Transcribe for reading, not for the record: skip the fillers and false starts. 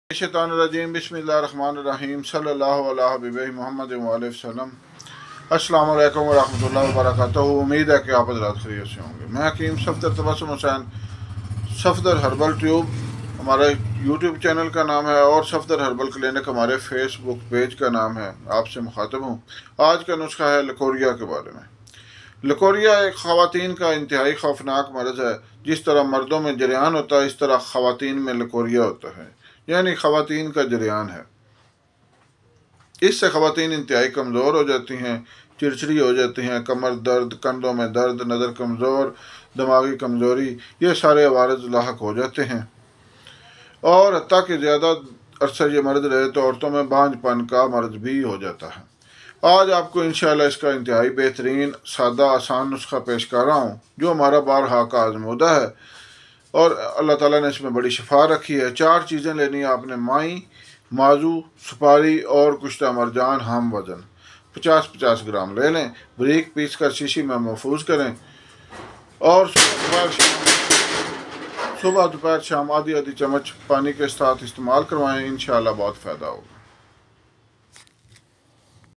शैतानुर्रजीम बिस्मिल्लाहिर्रहमानिर्रहीम सल्लल्लाहु अला हबीबिही मोहम्मद व आलिहि वसल्लम। अस्सलामु अलैकुम व रहमतुल्लाहि व बरकातुहू। उम्मीद है कि आप हज़रात खैरियत से होंगे। मैं हकीम सफदर तबस्सुम हुसैन, सफदर हर्बल ट्यूब हमारा यूट्यूब चैनल का नाम है और सफदर हर्बल क्लिनिक हमारे फेसबुक पेज का नाम है। आपसे मुखातब हूँ। आज का नुस्खा है लकोरिया के बारे में। लकोरिया एक ख़वातीन का इंतहाई खौफनाक मर्ज़ है। जिस तरह मर्दों में जरियान होता है, इस तरह ख़वातीन में लकोरिया होता है, यानी ख़वातीन का जरियान है। इससे ख़वातीन इंतहाई कमज़ोर हो जाती हैं, चिड़चिड़ी हो जाती हैं, कमर दर्द, कंधों में दर्द, नज़र कमज़ोर, दिमागी कमज़ोरी, ये सारे अवारज़ लाहक हो जाते हैं। और हत्ता कि ज़्यादा अरसा ये मर्ज़ रहे तो औरतों में बांझपन का मर्ज़ भी हो जाता है। आज आपको इंशाअल्लाह इसका इंतहाई बेहतरीन सादा आसान नुस्खा पेश कर रहा हूँ, जो हमारा बारहा का आज़मूदा है और अल्लाह ताला ने इसमें बड़ी शिफा रखी है। 4 चीज़ें लेनी है आपने: माई, माजू, सुपारी और कुश्ता मरजान हम वज़न 50-50 ग्राम ले लें। बारीक पीस कर शीशी में महफूज करें और सुबह दोपहर शाम आधी आधी चम्मच पानी के साथ इस्तेमाल करवाएं। इंशाअल्लाह बहुत फ़ायदा होगा।